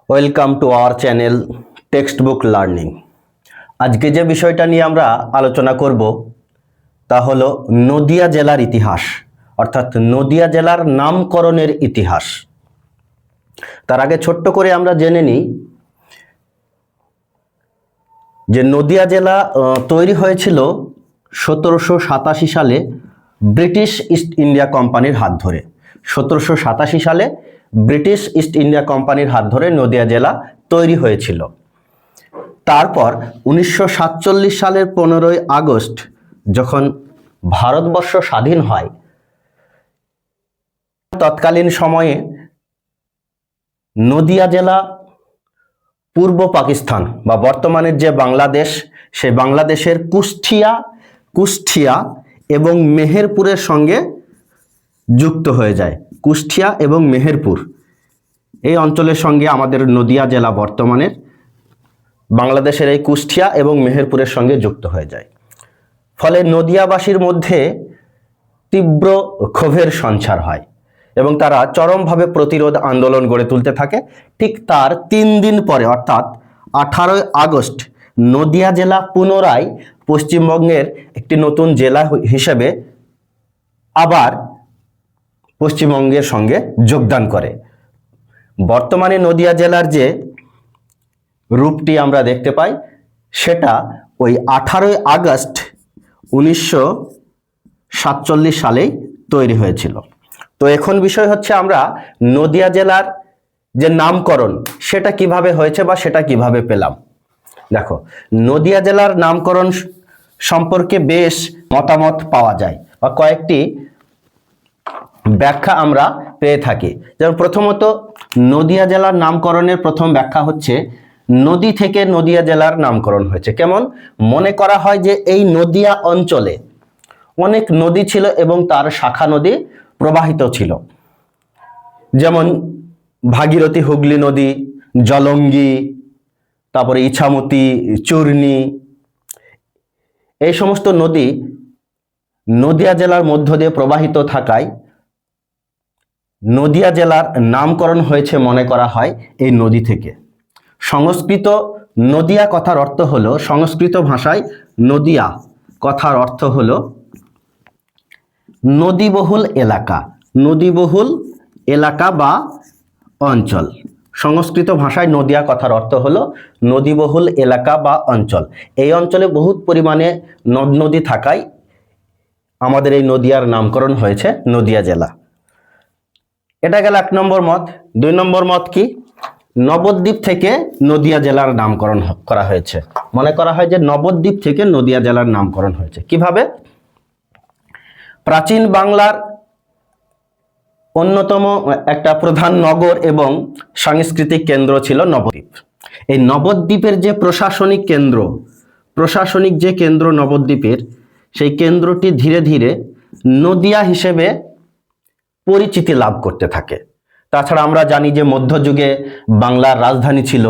Welcome to our channel text book learning. আজকে যে বিষয়টা নিয়ে আমরা আলোচনা করব তা হলো নদিয়া জেলার ইতিহাস, অর্থাৎ নদিয়া জেলার নামকরণের ইতিহাস। তার আগে ছোট্ট করে আমরা জেনে নিই যে নদিয়া জেলা তৈরি হয়েছিল 1787 সালে ব্রিটিশ ইস্ট ইন্ডিয়া কোম্পানির হাত ধরে। 1787 সালে ব্রিটিশ ইস্ট ইন্ডিয়া কোম্পানির হাত ধরে নদিয়া জেলা তৈরি হয়েছিল। তারপর 1947 সালের 15ই আগস্ট যখন ভারতবর্ষ স্বাধীন হয়, তৎকালীন সময়ে নদিয়া জেলা পূর্ব পাকিস্তান বা বর্তমানের যে বাংলাদেশ, সেই বাংলাদেশের কুষ্টিয়া এবং মেহেরপুরের সঙ্গে যুক্ত হয়ে যায়। কুষ্টিয়া এবং মেহেরপুর এই অঞ্চলের সঙ্গে আমাদের নদিয়া জেলা বর্তমানের বাংলাদেশের এই কুষ্টিয়া এবং মেহেরপুরের সঙ্গে যুক্ত হয়ে যায়। ফলে নদিয়াবাসীর মধ্যে তীব্র ক্ষোভের সঞ্চার হয় এবং তারা চরমভাবে প্রতিরোধ আন্দোলন গড়ে তুলতে থাকে। ঠিক তার 3 দিন পরে, অর্থাৎ 18ই আগস্ট, নদিয়া জেলা পুনরায় পশ্চিমবঙ্গের একটি নতুন জেলা হিসেবে আবার পশ্চিমবঙ্গের সঙ্গে যোগদান করে। বর্তমানে নদিয়া জেলার যে রূপটি আমরা দেখতে পাই, সেটা ওই 18ই আগস্ট 1947 সালেই তৈরি হয়েছিল। তো এখন বিষয় হচ্ছে আমরা নদিয়া জেলার যে নামকরণ সেটা কিভাবে হয়েছে বা সেটা কিভাবে পেলাম। দেখো, নদিয়া জেলার নামকরণ সম্পর্কে বেশ মতামত পাওয়া যায় বা কয়েকটি ব্যাখ্যা আমরা পেয়ে থাকি। যেমন প্রথমত, নদিয়া জেলার নামকরণের প্রথম ব্যাখ্যা হচ্ছে নদী থেকে নদিয়া জেলার নামকরণ হয়েছে। কেমন? মনে করা হয় যে এই নদিয়া অঞ্চলে অনেক নদী ছিল এবং তার শাখা নদী প্রবাহিত ছিল, যেমন ভাগীরথী, হুগলি নদী, জলঙ্গি, তারপরে ইছামতি, চূর্ণী। এই সমস্ত নদী নদিয়া জেলার মধ্য দিয়ে প্রবাহিত থাকায় নদিয়া জেলার নামকরণ হয়েছে মনে করা হয় এই নদী থেকে। সংস্কৃত নদিয়া কথার অর্থ হলো, সংস্কৃত ভাষায় নদিয়া কথার অর্থ হলো নদীবহুল এলাকা, নদীবহুল এলাকা বা অঞ্চল। সংস্কৃত ভাষায় নদিয়া কথার অর্থ হলো নদীবহুল এলাকা বা অঞ্চল। এই অঞ্চলে বহুত পরিমাণে নদ নদী থাকায় আমাদের এই নদিয়ার নামকরণ হয়েছে নদিয়া জেলা। এটা গেল 1 নম্বর মত। 2 নম্বর মত কি? নবদ্বীপ থেকে নদিয়া জেলার নামকরণ করা হয়েছে। মনে করা হয় যে নবদ্বীপ থেকে নদিয়া জেলার নামকরণ হয়েছে। কিভাবে? প্রাচীন বাংলার অন্যতম একটা প্রধান নগর এবং সাংস্কৃতিক কেন্দ্র ছিল নবদ্বীপ। এই নবদ্বীপের যে প্রশাসনিক যে কেন্দ্র নবদ্বীপের, সেই কেন্দ্রটি ধীরে ধীরে নদিয়া হিসেবে পরিচিতি লাভ করতে থাকে। তাছাড়া আমরা জানি যে মধ্যযুগে বাংলার রাজধানী ছিল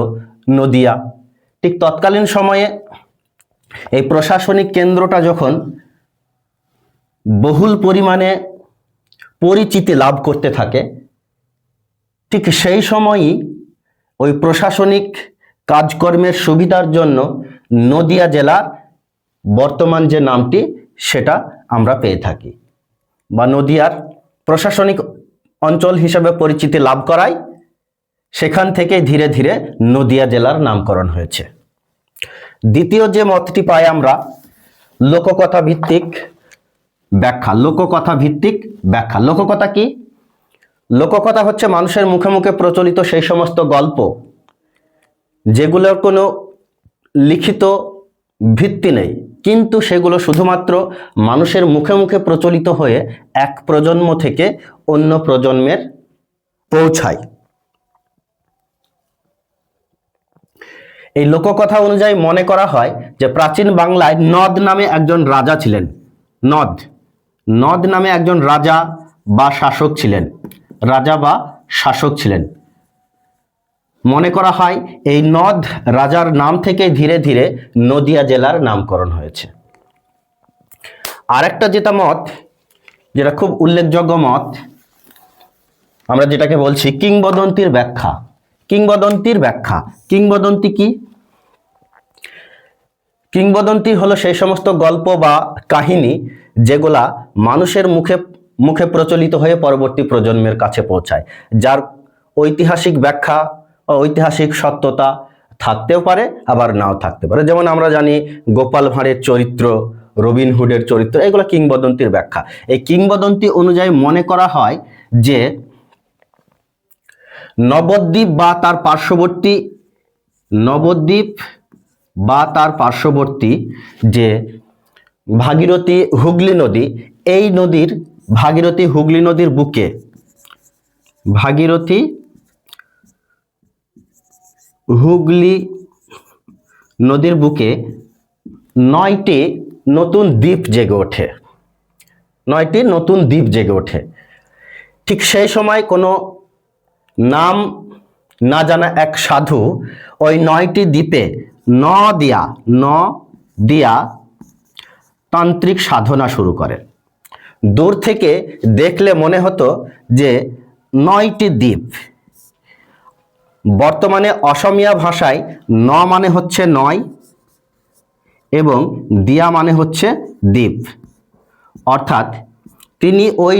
নদিয়া। ঠিক তৎকালীন সময়ে এই প্রশাসনিক কেন্দ্রটা যখন বহুল পরিমাণে পরিচিতি লাভ করতে থাকে, ঠিক সেই সময়ই ওই প্রশাসনিক কাজকর্মের সুবিধার জন্য নদিয়া জেলার বর্তমান যে নামটি সেটা আমরা পেয়ে থাকি, বা নদিয়ার প্রশাসনিক অঞ্চল হিসেবে পরিচিতি লাভ করায় সেখান থেকে ধীরে ধীরে নদিয়া জেলার নামকরণ হয়েছে। দ্বিতীয় যে মতটি পাই আমরা, লোককথা ভিত্তিক ব্যাখ্যা। লোককথা কি? লোককথা হচ্ছে মানুষের মুখে মুখে প্রচলিত সেই সমস্ত গল্প যেগুলোর কোনো লিখিত ভিত্তি নেই, কিন্তু সেগুলো শুধুমাত্র মানুষের মুখে মুখে প্রচলিত হয়ে এক প্রজন্ম থেকে অন্য প্রজন্মের পৌঁছায়। এই লোককথা অনুযায়ী মনে করা হয় যে প্রাচীন বাংলায় নদ নামে একজন রাজা ছিলেন। নদ নামে একজন রাজা বা শাসক ছিলেন। মনে করা হয় এই নদ রাজার নাম থেকে ধীরে ধীরে নদিয়া জেলার নামকরণ হয়েছে। আরেকটা যেটা খুব উল্লেখযোগ্য মত, আমরা যেটাকে বলছি কিংবদন্তির ব্যাখ্যা। কিংবদন্তির ব্যাখ্যা। কিংবদন্তি কি? কিংবদন্তি হলো সেই সমস্ত গল্প বা কাহিনী যেগুলা মানুষের মুখে মুখে প্রচলিত হয়ে পরবর্তী প্রজন্মের কাছে পৌঁছায়, যার ঐতিহাসিক ব্যাখ্যা ও ঐতিহাসিক সত্যতা থাকতেও পারে আবার নাও থাকতে পারে। যেমন আমরা জানি গোপাল ভাঁড়ের চরিত্র, রবিনহুডের চরিত্র, এগুলো কিংবদন্তির ব্যাখ্যা। এই কিংবদন্তি অনুযায়ী মনে করা হয় যে নবদ্বীপ বা তার পার্শ্ববর্তী যে ভাগীরথী হুগলি নদী, এই নদীর ভাগীরথী হুগলি নদীর বুকে ভাগীরথী হুগলি নদীর বুকে 9টি নতুন দ্বীপ জেগে ওঠে। 9টি নতুন দ্বীপ জেগে ওঠে। ঠিক সেই সময় কোনো নাম না জানা এক সাধু ওই 9টি দ্বীপে ন দিয়া তান্ত্রিক সাধনা শুরু করে। দূর থেকে দেখলে মনে হতো যে 9টি দ্বীপ। বর্তমানে অসমীয়া ভাষায় ন মানে হচ্ছে 9 এবং দিয়া মানে হচ্ছে দ্বীপ। অর্থাৎ তিনি ওই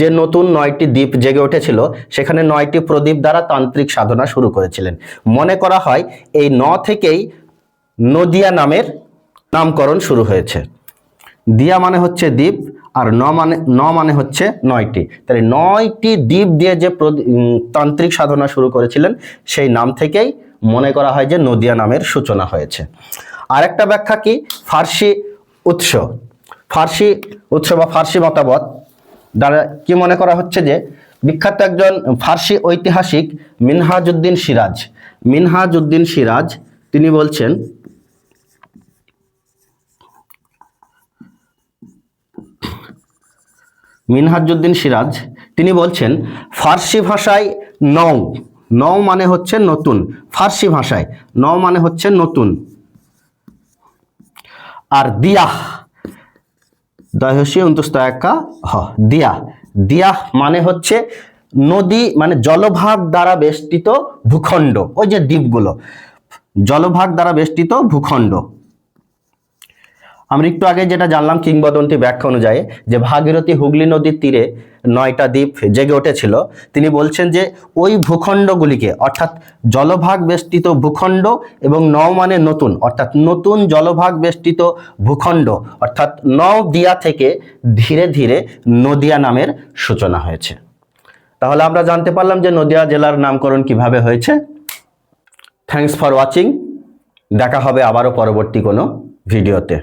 যে নতুন 9টি দ্বীপ জেগে উঠেছিল সেখানে 9টি প্রদীপ দ্বারা তান্ত্রিক সাধনা শুরু করেছিলেন। মনে করা হয় এই 9 থেকেই নদিয়া নামের নামকরণ শুরু হয়েছে। দিয়া মানে হচ্ছে দ্বীপ আর ন মানে হচ্ছে 9টি। তাহলে 9টি দ্বীপ দিয়ে যে তান্ত্রিক সাধনা শুরু করেছিলেন সেই নাম থেকেই মনে করা হয় যে নদিয়া নামের সূচনা হয়েছে। আরেকটা ব্যাখ্যা কি? ফার্সি উৎস বা ফার্সি মতবাদ দ্বারা কি মনে করা হচ্ছে যে বিখ্যাত একজন ফার্সি ঐতিহাসিক মিনহাজউদ্দিন সিরাজ তিনি বলছেন ফার্সি ভাষায় নৌ মানে হচ্ছে নতুন। ফার্সি ভাষায় নৌ মানে হচ্ছে নতুন। আর দিয়াহ দিয়াহ মানে হচ্ছে নদী, মানে জলভাগ দ্বারা বেষ্টিত ভূখণ্ড। ওই যে দ্বীপগুলো জলভাগ দ্বারা বেষ্টিত ভূখণ্ড। আমরা একটু আগে যেটা জানলাম কিংবদন্তি ব্যাখ্যা অনুযায়ী যে ভাগীরথী হুগলি নদীর তীরে 9টা দ্বীপ জেগে উঠেছিল। তিনি বলছেন যে ওই ভূখণ্ডগুলিকে, অর্থাৎ জলভাগ বেষ্টিত ভূখণ্ড এবং নৌ মানে নতুন, অর্থাৎ নতুন জলভাগ বেষ্টিত ভূখণ্ড, অর্থাৎ নদিয়া থেকে ধীরে ধীরে নদিয়া নামের সূচনা হয়েছে। তাহলে আমরা জানতে পারলাম যে নদিয়া জেলার নামকরণ কিভাবে হয়েছে। Thanks for watching. দেখা হবে আবারও পরবর্তী কোনো ভিডিওতে।